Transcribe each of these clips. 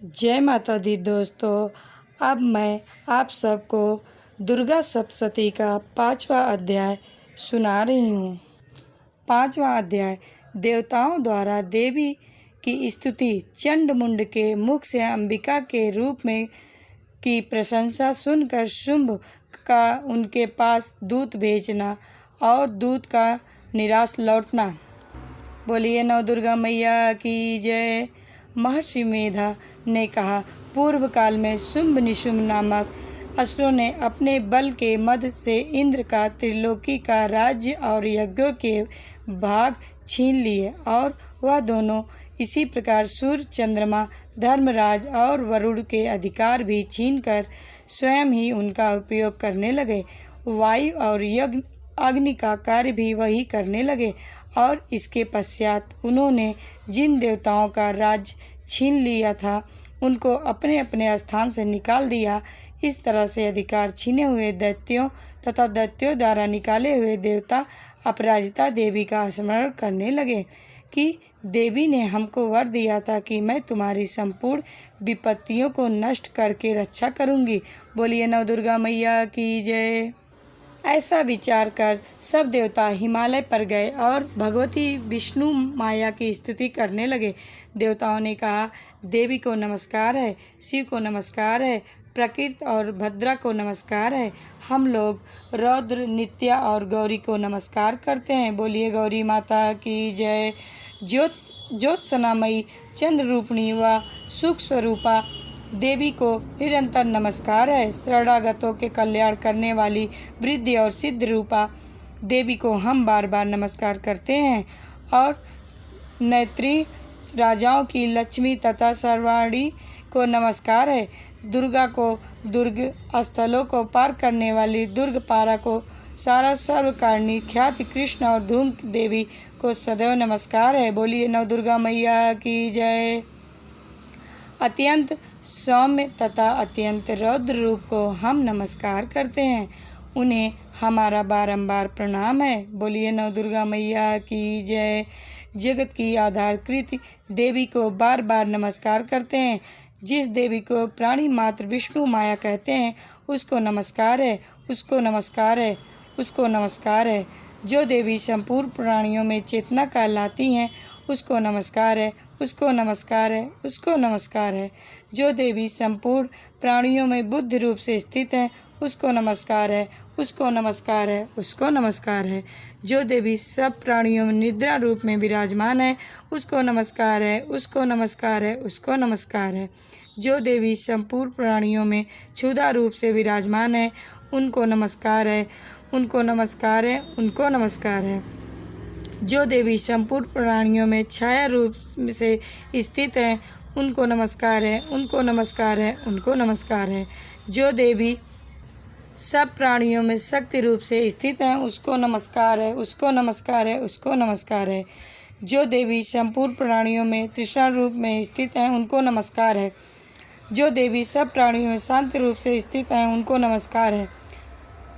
जय माता दी दोस्तों। अब मैं आप सबको दुर्गा सप्तशती का 5वां अध्याय सुना रही हूँ। 5वां अध्याय देवताओं द्वारा देवी की स्तुति। चंड-मुंड के मुख से अंबिका के रूप में की प्रशंसा सुनकर शुंभ का उनके पास दूत भेजना और दूत का निराश लौटना। बोलिए नव दुर्गा मैया की जय। महर्षि मेधा ने कहा, पूर्व काल में शुंभ निशुंभ नामक असुरों ने अपने बल के मद से इंद्र का त्रिलोकी का राज्य और यज्ञों के भाग छीन लिए और वह दोनों इसी प्रकार सूर्य, चंद्रमा, धर्मराज और वरुण के अधिकार भी छीनकर स्वयं ही उनका उपयोग करने लगे। वायु और यज्ञ अग्नि का कार्य भी वही करने लगे और इसके पश्चात उन्होंने जिन देवताओं का राज्य छीन लिया था उनको अपने अपने स्थान से निकाल दिया। इस तरह से अधिकार छीने हुए दैत्यों तथा दैत्यों द्वारा निकाले हुए देवता अपराजिता देवी का स्मरण करने लगे कि देवी ने हमको वर दिया था कि मैं तुम्हारी संपूर्ण विपत्तियों को नष्ट करके रक्षा करूंगी। बोलिए नव दुर्गा मैया की जय। ऐसा विचार कर सब देवता हिमालय पर गए और भगवती विष्णु माया की स्तुति करने लगे। देवताओं ने कहा, देवी को नमस्कार है, शिव को नमस्कार है, प्रकृति और भद्रा को नमस्कार है। हम लोग रौद्र, नित्या और गौरी को नमस्कार करते हैं। बोलिए गौरी माता की जय। ज्योत्सनामयी, चंद्र रूपिणी व सुख स्वरूपा देवी को निरंतर नमस्कार है। शरणागतों के कल्याण करने वाली वृद्धि और सिद्ध रूपा देवी को हम बार बार नमस्कार करते हैं। और नेत्री राजाओं की लक्ष्मी तथा सर्वाणी को नमस्कार है। दुर्गा को दुर्ग स्थलों को पार करने वाली दुर्ग पारा को सारा सर्वकारिणी ख्याति कृष्ण और धूम देवी को सदैव नमस्कार है। बोलिए नव दुर्गा मैया की जय। अत्यंत सौम्य तथा अत्यंत रौद्र रूप को हम नमस्कार करते हैं, उन्हें हमारा बारंबार प्रणाम है। बोलिए नव दुर्गा मैया की जय। जगत की आधारकृत देवी को बार बार नमस्कार करते हैं। जिस देवी को प्राणी मात्र विष्णु माया कहते हैं उसको नमस्कार है, उसको नमस्कार है, उसको नमस्कार है। जो देवी संपूर्ण प्राणियों में चेतना का लाती हैं उसको नमस्कार है, उसको नमस्कार है, उसको नमस्कार है। जो देवी संपूर्ण प्राणियों में बुद्ध रूप से स्थित है उसको नमस्कार है, उसको नमस्कार है, उसको नमस्कार है। जो देवी सब प्राणियों में निद्रा रूप में विराजमान है उसको नमस्कार है, उसको नमस्कार है, उसको नमस्कार है। जो देवी संपूर्ण प्राणियों में क्षुधा रूप से विराजमान है उनको नमस्कार है, उनको नमस्कार है, उनको नमस्कार है। जो देवी संपूर्ण प्राणियों में छाया रूप से स्थित है उनको नमस्कार है, उनको नमस्कार है, उनको नमस्कार है। जो देवी सब प्राणियों में शक्ति रूप से स्थित है उसको नमस्कार है, उसको नमस्कार है, उसको नमस्कार है। जो देवी संपूर्ण प्राणियों में तृष्णा रूप में स्थित है उनको नमस्कार है। जो देवी सब प्राणियों में शांत रूप से स्थित है उनको नमस्कार है।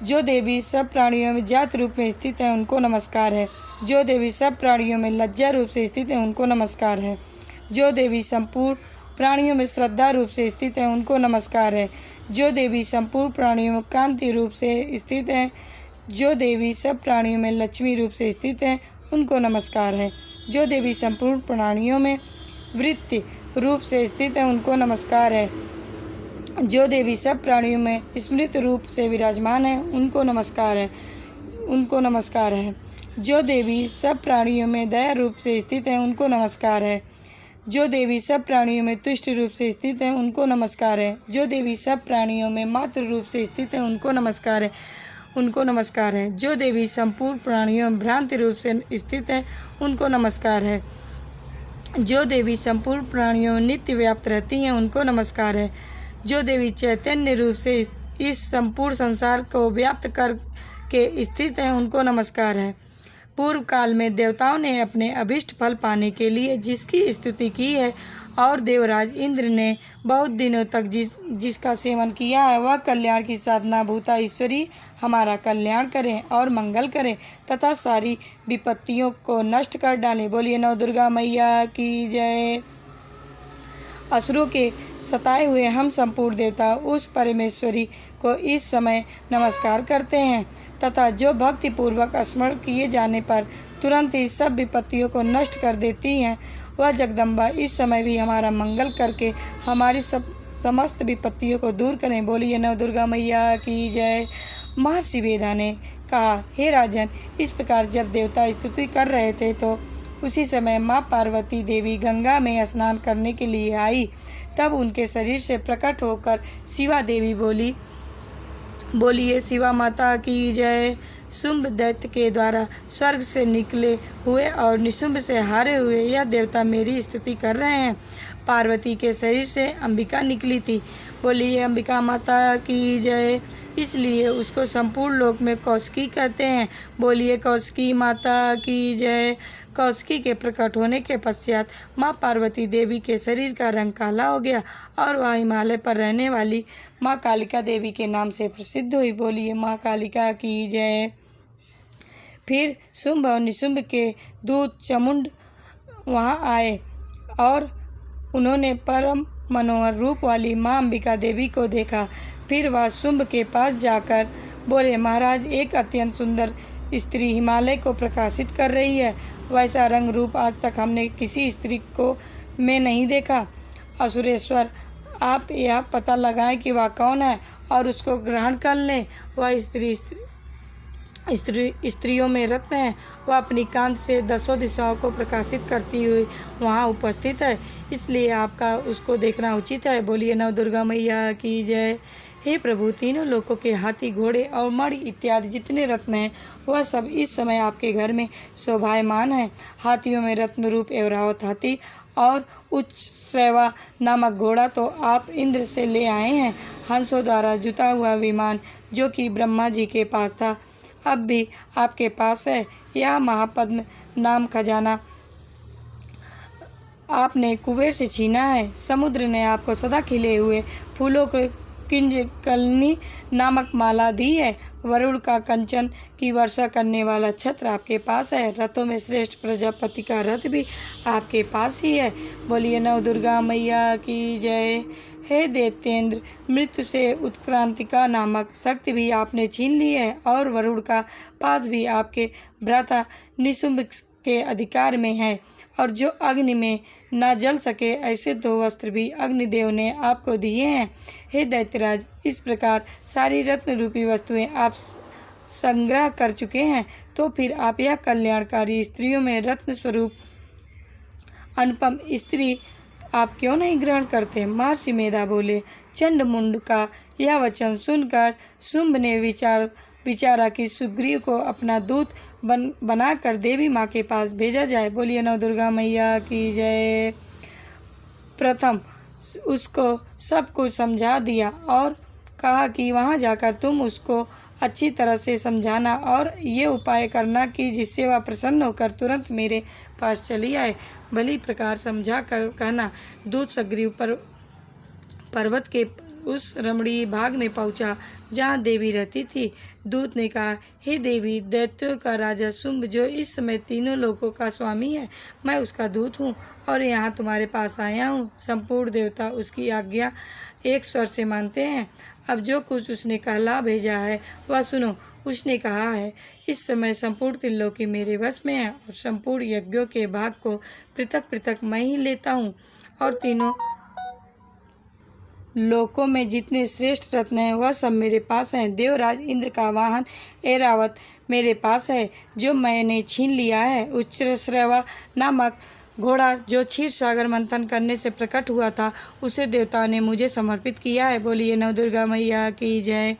जो देवी सब प्राणियों में जात रूप में स्थित है उनको नमस्कार है। जो देवी सब प्राणियों में लज्जा रूप से स्थित है उनको नमस्कार है। जो देवी संपूर्ण प्राणियों में श्रद्धा रूप से स्थित है उनको नमस्कार है। जो देवी संपूर्ण प्राणियों में कांति रूप से स्थित है, जो देवी सब प्राणियों में लक्ष्मी रूप से स्थित है उनको नमस्कार है। जो देवी संपूर्ण प्राणियों में वृत्ति रूप से स्थित है उनको नमस्कार है। जो देवी सब प्राणियों में स्मृत रूप से विराजमान है उनको नमस्कार है, उनको नमस्कार है। जो देवी सब प्राणियों में दया रूप से स्थित है उनको नमस्कार है। जो देवी सब प्राणियों में तुष्ट रूप से स्थित है उनको नमस्कार है। जो देवी सब प्राणियों में मातृ रूप से स्थित है उनको नमस्कार है, उनको नमस्कार है। जो देवी संपूर्ण प्राणियों में भ्रांति रूप से स्थित है उनको नमस्कार है। जो देवी संपूर्ण प्राणियों में नित्य व्याप्त रहती हैं उनको नमस्कार है। जो देवी चैतन्य रूप से इस संपूर्ण संसार को व्याप्त करके स्थित हैं उनको नमस्कार है। पूर्व काल में देवताओं ने अपने अभिष्ट फल पाने के लिए जिसकी स्तुति की है और देवराज इंद्र ने बहुत दिनों तक जिसका सेवन किया है वह कल्याण की साधना भूता ईश्वरी हमारा कल्याण करें और मंगल करें तथा सारी विपत्तियों को नष्ट कर डालें। बोलिए नव दुर्गा मैया की जय। असुरों के सताए हुए हम संपूर्ण देवता उस परमेश्वरी को इस समय नमस्कार करते हैं तथा जो भक्तिपूर्वक स्मरण किए जाने पर तुरंत ही सब विपत्तियों को नष्ट कर देती हैं, वह जगदम्बा इस समय भी हमारा मंगल करके हमारी समस्त विपत्तियों को दूर करें। बोलिए नव दुर्गा मैया की जय। महर्षि वेदा ने कहा, हे राजन, इस प्रकार जब देवता स्तुति कर रहे थे तो उसी समय माँ पार्वती देवी गंगा में स्नान करने के लिए आई। तब उनके शरीर से प्रकट होकर शिवा देवी बोलिए शिवा माता की जय। शुंभ दैत्य के द्वारा स्वर्ग से निकले हुए और निशुंभ से हारे हुए यह देवता मेरी स्तुति कर रहे हैं। पार्वती के शरीर से अंबिका निकली थी। बोलिए अंबिका माता की जय। इसलिए उसको संपूर्ण लोक में कौशिकी कहते हैं। बोलिए कौशिकी माता की जय। कौशिकी के प्रकट होने के पश्चात माँ पार्वती देवी के शरीर का रंग काला हो गया और वह हिमालय पर रहने वाली माँ कालिका देवी के नाम से प्रसिद्ध हुई। बोलिए माँ कालिका की जय। फिर शुंभ और निशुंभ के दूत चामुंड वहाँ आए और उन्होंने परम मनोहर रूप वाली माँ अंबिका देवी को देखा। फिर वह शुंभ के पास जाकर बोले, महाराज, एक अत्यंत सुंदर स्त्री हिमालय को प्रकाशित कर रही है। वैसा रंग रूप आज तक हमने किसी स्त्री को में नहीं देखा। असुरेश्वर, आप यह पता लगाएं कि वह कौन है और उसको ग्रहण कर लें। वह स्त्रियों में रत्न है। वह अपनी कांत से दसों दिशाओं को प्रकाशित करती हुई वहाँ उपस्थित है, इसलिए आपका उसको देखना उचित है। बोलिए नव दुर्गा मैया की जय। हे प्रभु, तीनों लोकों के हाथी, घोड़े और मणि इत्यादि जितने रत्न हैं वह सब इस समय आपके घर में शोभायमान हैं। हाथियों में रत्न रूप ऐरावत हाथी और उच्च श्रेवा नामक घोड़ा तो आप इंद्र से ले आए हैं। हंसों द्वारा जुता हुआ विमान जो कि ब्रह्मा जी के पास था अब भी आपके पास है। यह महापद्म नाम खजाना आपने कुबेर से छीना है। समुद्र ने आपको सदा खिले हुए फूलों को किंजकलनी नामक माला दी है। वरुण का कंचन की वर्षा करने वाला छत्र आपके पास है। रथों में श्रेष्ठ प्रजापति का रथ भी आपके पास ही है। बोलिए नव दुर्गा मैया की जय। हे दैत्येंद्र, मृत्यु से उत्क्रांतिका नामक शक्ति भी आपने छीन ली है और वरुण का पास भी आपके भ्राता निशुंभ के अधिकार में है। और जो अग्नि में न जल सके ऐसे दो वस्त्र भी अग्निदेव ने आपको दिए हैं। हे दैत्यराज, इस प्रकार सारी रत्न रूपी वस्तुएं आप संग्रह कर चुके हैं, तो फिर आप यह कल्याणकारी स्त्रियों में रत्न स्वरूप अनुपम स्त्री आप क्यों नहीं ग्रहण करते। महर्षि मेधा बोले, चंड मुंड का यह वचन सुनकर शुंभ ने विचारा कि सुग्रीव को अपना दूत बनाकर देवी माँ के पास भेजा जाए। बोलिए नव दुर्गा मैया की जय। प्रथम उसको सब कुछ समझा दिया और कहा कि वहाँ जाकर तुम उसको अच्छी तरह से समझाना और ये उपाय करना कि जिससे वह प्रसन्न होकर तुरंत मेरे पास चली आए। भली प्रकार समझा कर कहना। दूत सुग्रीव पर्वत के उस रमणीय भाग में पहुंचा जहाँ देवी रहती थी। दूत ने कहा, हे देवी, दैत्यों का राजा शुंभ जो इस समय तीनों लोकों का स्वामी है, मैं उसका दूत हूँ और यहाँ तुम्हारे पास आया हूँ। संपूर्ण देवता उसकी आज्ञा एक स्वर से मानते हैं। अब जो कुछ उसने कहला भेजा है वह सुनो। उसने कहा है, इस समय संपूर्ण त्रिलोकी मेरे वश में है और संपूर्ण यज्ञों के भाग को पृथक पृथक मैं ही लेता हूँ और तीनों लोकों में जितने श्रेष्ठ रत्न हैं वह सब मेरे पास हैं। देवराज इंद्र का वाहन ऐरावत मेरे पास है जो मैंने छीन लिया है। उच्चश्रवा नामक घोड़ा जो क्षीर सागर मंथन करने से प्रकट हुआ था उसे देवताओं ने मुझे समर्पित किया है। बोलिए नव दुर्गा मैया की जय।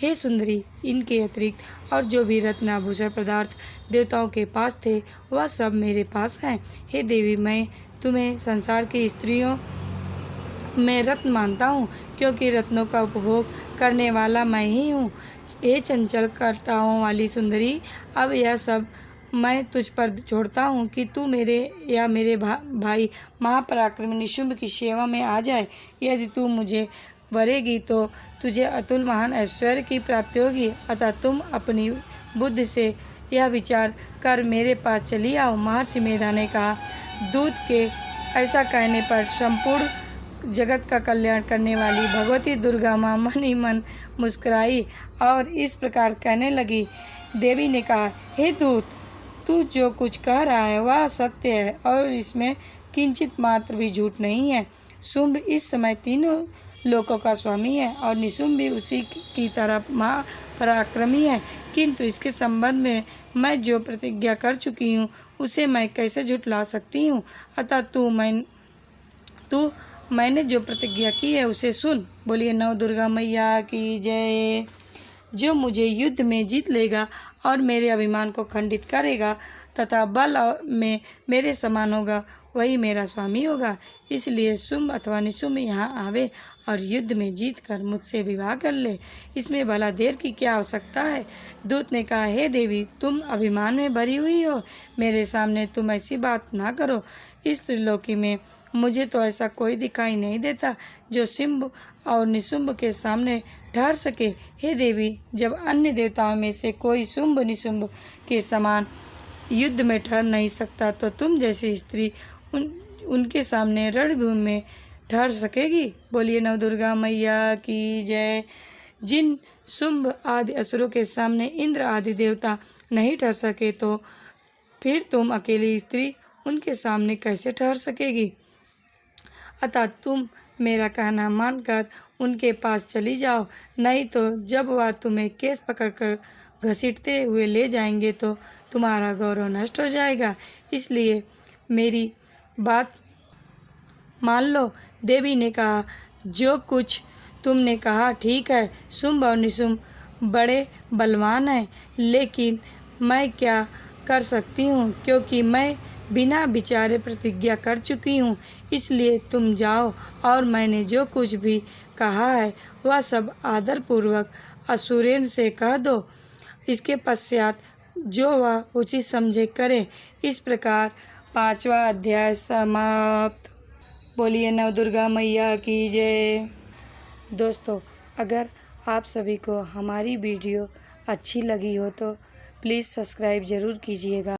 हे सुंदरी, इनके अतिरिक्त और जो भी रत्न आभूषण पदार्थ देवताओं के पास थे वह सब मेरे पास हैं। हे देवी, मैं तुम्हें संसार की स्त्रियों में रत्न मानता हूँ क्योंकि रत्नों का उपभोग करने वाला मैं ही हूँ। हे चंचल कटाओं वाली सुंदरी, अब यह सब मैं तुझ पर छोड़ता हूँ कि तू मेरे या मेरे भाई महापराक्रमी निशुंभ की सेवा में आ जाए। यदि तू मुझे वरेगी तो तुझे अतुल महान ऐश्वर्य की प्राप्ति होगी। अतः तुम अपनी बुद्धि से यह विचार कर मेरे पास चली आओ। महर्षि मेधा ने कहा, दूत के ऐसा कहने पर संपूर्ण जगत का कल्याण करने वाली भगवती दुर्गा माँ मन ही मन मुस्कुराई और इस प्रकार कहने लगी। देवी ने कहा, हे दूत, तू जो कुछ कह रहा है वह सत्य है और इसमें किंचित मात्र भी झूठ नहीं है। शुंभ इस समय तीनों लोकों का स्वामी है और निशुंभ भी उसी की तरह महापराक्रमी है, किंतु इसके संबंध में मैं जो प्रतिज्ञा कर चुकी हूँ उसे मैं कैसे झुठला सकती हूँ। अतः तू मैंने जो प्रतिज्ञा की है उसे सुन। बोलिए नव दुर्गा मैया की जय। जो मुझे युद्ध में जीत लेगा और मेरे अभिमान को खंडित करेगा तथा बल में मेरे समान होगा वही मेरा स्वामी होगा। इसलिए शुंभ अथवा निशुंभ यहाँ आवे और युद्ध में जीत कर मुझसे विवाह कर ले, इसमें भला देर की क्या आवश्यकता है। दूत ने कहा, हे देवी, तुम अभिमान में भरी हुई हो, मेरे सामने तुम ऐसी बात ना करो। इस त्रिलोकी में मुझे तो ऐसा कोई दिखाई नहीं देता जो शुंभ और निशुंभ के सामने ठहर सके। हे देवी, जब अन्य देवताओं में से कोई शुंभ निशुंभ के समान युद्ध में ठहर नहीं सकता तो तुम जैसी स्त्री उनके सामने रणभूमि में ठहर सकेगी। बोलिए नव दुर्गा मैया की जय। जिन शुंभ आदि असुरों के सामने इंद्र आदि देवता नहीं ठहर सके तो फिर तुम अकेली स्त्री उनके सामने कैसे ठहर सकेगी। अतः तुम मेरा कहना मानकर उनके पास चली जाओ, नहीं तो जब वह तुम्हें केस पकड़कर घसीटते हुए ले जाएंगे तो तुम्हारा गौरव नष्ट हो जाएगा। इसलिए मेरी बात मान लो। देवी ने कहा, जो कुछ तुमने कहा ठीक है। शुंभ और निशुंभ बड़े बलवान हैं, लेकिन मैं क्या कर सकती हूँ, क्योंकि मैं बिना विचारे प्रतिज्ञा कर चुकी हूँ। इसलिए तुम जाओ और मैंने जो कुछ भी कहा है वह सब आदरपूर्वक असुरेंद्र से कह दो। इसके पश्चात जो वह उचित समझे करे। इस प्रकार 5वां अध्याय समाप्त। बोलिए नव दुर्गा मैया की जय। दोस्तों, अगर आप सभी को हमारी वीडियो अच्छी लगी हो तो प्लीज़ सब्सक्राइब ज़रूर कीजिएगा।